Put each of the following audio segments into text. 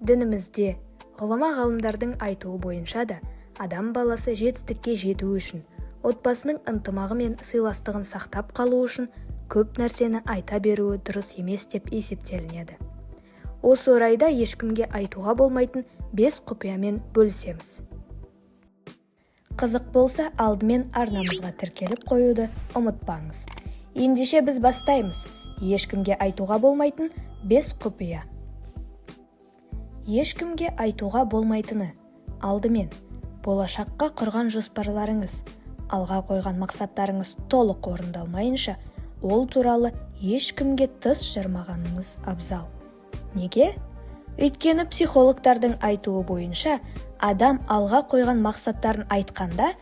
Дінімізде, ғұлама ғалымдардың айтуы бойынша да, адам баласы жетістікке жету үшін, отбасының ынтымағы мен сыйластығын сақтап қалу үшін көп нәрсені айта беруі дұрыс емес деп есептелінеді. Осы орайда ешкімге айтуға болмайтын 5 құпиямен бөлісеміз. Қызық болса, алдымен арнамызға тіркеліп қоюды ұмытпаңыз. Ендеше біз бастаймыз. Ешкімге айтуға болмайтын 5 құпия. Ешкімге айтуға болмайтыны. Алдымен, болашаққа құрған жоспарларыңыз, алға қойған мақсаттарыңыз толық орындалмайынша, ол туралы ешкімге тыс жармағаныңыз абзал. Неге? Өйткені психологтардың айтуы бойынша, адам алға қойған мақсаттарын айтқанда,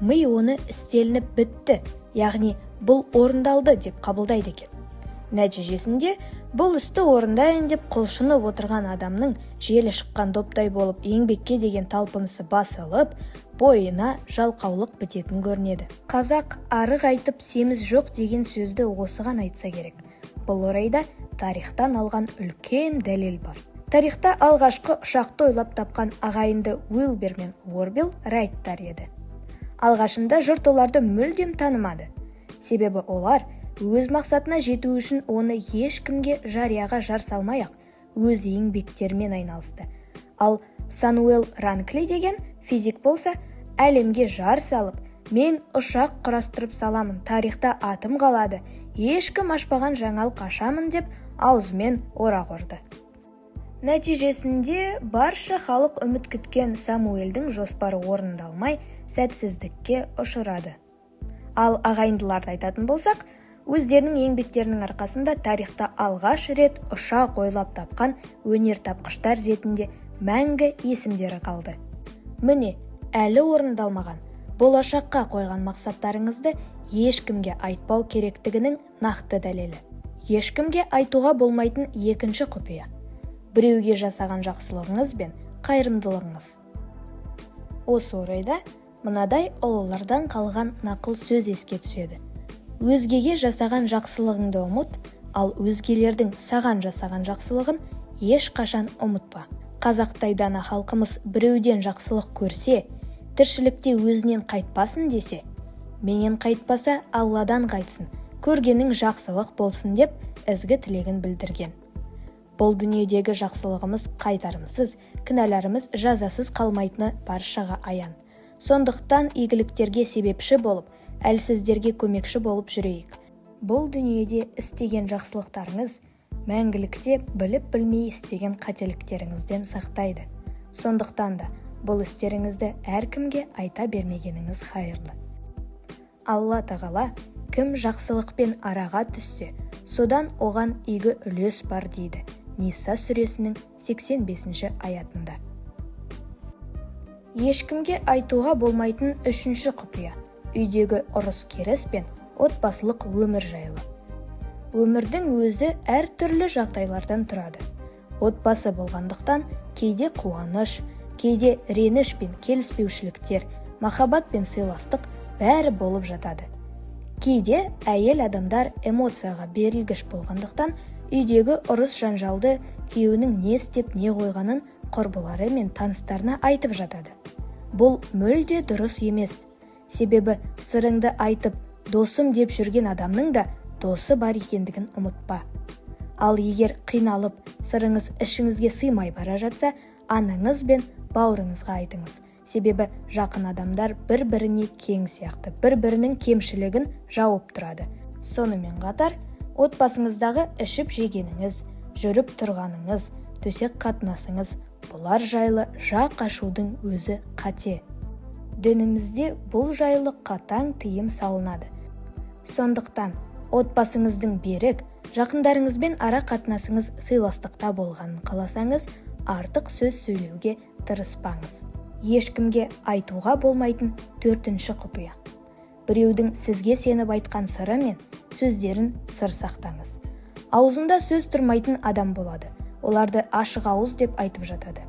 ми оны істелініп бітті, яғни бұл орындалды деп қабылдайды екен. Нәтижесінде, бұл істі орындайын деп құлшынып отырған адамның желі шыққан доптай болып еңбекке деген талпынысы басылып, бойына жалқаулық бітетін көрінеді. Қазақ арық айтып семіз жоқ деген сөзді осыған айтса керек. Бұл орайда тарихтан алған үлкен дәлел бар. Тарихта алғашқы ұшақты ойлап тапқан ағайынды Уилбер мен Уорбел Райттар еді. Алғашында жұрт оларды мүлдем танымады. Себебі олар өз мақсатына жету үшін оны ешкімге жарияға жар салмай-ақ өз еңбектерімен айналысты. Ал Самуэль Ранкли деген физик болса, әлемге жар салып, мен ұшақ құрастырып саламын, тарихта атым қалады, ешкім ашпаған жаңалық ашамын деп аузымен орақ ұрды. Нәтижесінде барша халық үміт күткен Самуэльдің жоспары орындалмай, сәтсіздікке ұшырады. Ал ағайындыларды айтатын болсақ, өздерінің еңбектерінің арқасында тарихта алғаш рет ұшақ ойлап тапқан өнертапқыштар ретінде мәңгі есімдері қалды. Міне, әлі орындалмаған, болашаққа қойған мақсаттарыңызды ешкімге айтпау керектігінің нақты дәлелі. Ешкімге айтуға болмайтын екінші құпия. Біреуге жасаған жақсылығыңыз бен қайырымдылығыңыз. Осы орайда мынадай ұлылардан қалған нақыл сөз еске түседі. Өзгеге жасаған жақсылығыңды ұмыт, ал өзгелердің саған жасаған жақсылығын ешқашан ұмытпа. Қазақтай дана халқымыз біреуден жақсылық көрсе, тіршілікте өзінен қайтпасын десе, менен қайтпаса Алладан қайтсын, көргенің жақсылық болсын деп ізгі тілегін білдірген. Бұл дүниедегі жақсылығымыз қайтарымсыз, кінәларымыз жазасыз қалмайтыны баршаға аян. Сондықтан игіліктерге себепші болып, әлсіздерге көмекші болып жүрейік. Бұл дүниеде істеген жақсылықтарыңыз мәңгілікте біліп-білмей істеген қателіктеріңізден сақтайды. Сондықтан да бұл істеріңізді әркімге айта бермегеніңіз хайырлы. Алла тағала кім жақсылықпен араға түссе, содан оған игі үлес бар дейді. Ниса сүресінің 85-ші аятында. Ешкімге айтуға болмайтын үшінші құпия. Үйдегі ұрыс-керіс пен отбасылық өмір жайлы. Өмірдің өзі әр түрлі жағдайлардан тұрады. Отбасы болғандықтан кейде қуаныш, кейде реніш пен келіспеушіліктер, махаббат пен сыйластық бәрі болып жатады. Кейде әйел адамдар эмоцияға берілгіш болғандықтан үйдегі ұрыс жанжалды күйеуінің не істеп не қойғанын құрбылары мен таныстарына айтып жатады. Бұл мүлде дұрыс емес. Себебі сырыңды айтып, досым деп жүрген адамның да досы бар екендігін ұмытпа. Ал егер қиналып, сырыңыз ішіңізге сыймай бара жатса, анаңыз бен бауырыңызға айтыңыз. Себебі жақын адамдар бір-біріне кең сияқты, бір-бірінің кемшілігін жауып тұрады. Сонымен қатар, отбасыңыздағы ішіп жегеніңіз, жүріп тұрғаныңыз, төсек қатынасыңыз, бұлар жайлы жақ ашудың өзі қате. Дінімізде бұл жайлы қатаң тыйым салынады. Сондықтан, отбасыңыздың берік, жақындарыңызбен ара қатынасыңыз сыйластықта болғанын қаласаңыз, артық сөз сөйлеуге тырыспаңыз. Ешкімге айтуға болмайтын төртінші құпия. Біреудің сізге сеніп айтқан сыры мен сөздерін сыр сақтаңыз. Аузында сөз тұрмайтын адам болады. Оларды ашық ауыз деп айтып жатады.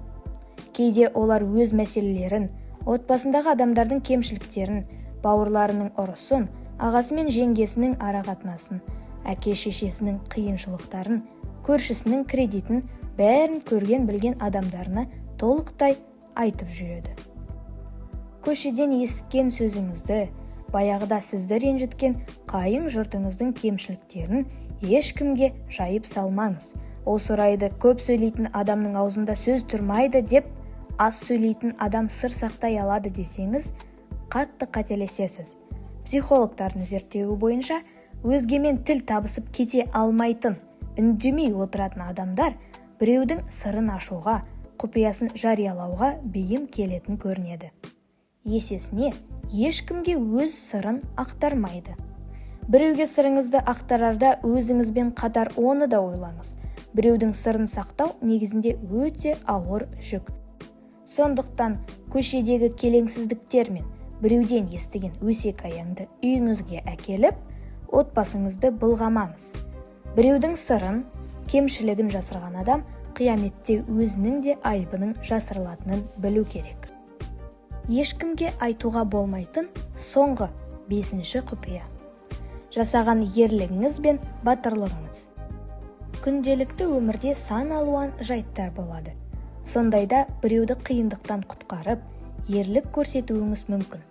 Кейде олар өз мәселелерін, отбасындағы адамдардың кемшіліктерін, бауырларының ұрысын, ағасы мен жеңгесінің ара қатынасын, әке-шешесінің қиыншылықтарын, көршісінің кредитін бәрін көрген білген адамдарына толықтай айтып жүреді. Көшеден естіткен сөзіңізді, баяғыда сізді ренжіткен қайын жұртыңыздың кемшіліктерін ешкімге жайып салмаңыз. Осы орайда көп сөйлейтін адамның аузында сөз тұрмайды деп, аз сөйлейтін адам сыр сақтай алады десеңіз, қатты қателесесіз. Психологтардың зерттеуі бойынша, өзгемен тіл табысып кете алмайтын, үндемей отыратын адамдар біреудің сырын ашуға, құпиясын жариялауға бейім келетін көрінеді. Есесіне, ешкімге өз сырын ақтармайды. Біреуге сырыңызды ақтарарда өзіңізбен қатар оны да ойлаңыз. Біреудің сырын сақтау негізінде өте ауыр жүк. Сондықтан көшедегі келеңсіздіктер мен біреуден естіген өсек аяңды үйіңізге әкеліп, отбасыңызды былғамаңыз. Біреудің сырын, кемшілігін жасырған адам қияметте өзінің де айыбының жасырылатынын білу керек. Ешкімге айтуға болмайтын соңғы 5-ші құпия. Жасаған ерлігіңіз бен батырлығыңыз. Күнделікті өмірде сан алуан жайттар болады. Сондайда біреуді қиындықтан құтқарып, ерлік көрсетуіңіз мүмкін.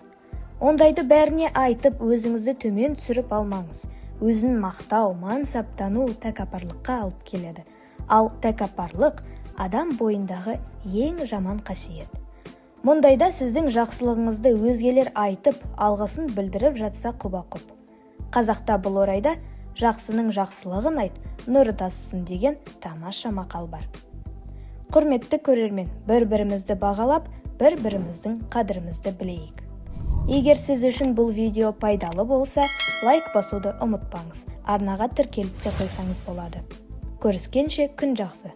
Ондайды бәріне айтып, өзіңізді төмен түсіріп алмаңыз. Өзін мақтау, мансаптану тәкаппарлыққа алып келеді. Ал тәкаппарлық адам бойындағы ең жаман қасиет. Мұндайда сіздің жақсылығыңызды өзгелер айтып, алғысын білдіріп жатса құба-құп. Қазақта бұл орайда жақсының жақсылығын айт, нұры тасысын деген тамаша мақал бар. Құрметті көрермен, бір-бірімізді бағалап, бір-біріміздің қадірімізді білейік. Егер сіз үшін бұл видео пайдалы болса, лайк басуды ұмытпаңыз. Арнаға тіркеліп те қойсаңыз болады. Көріскенше күн жақсы.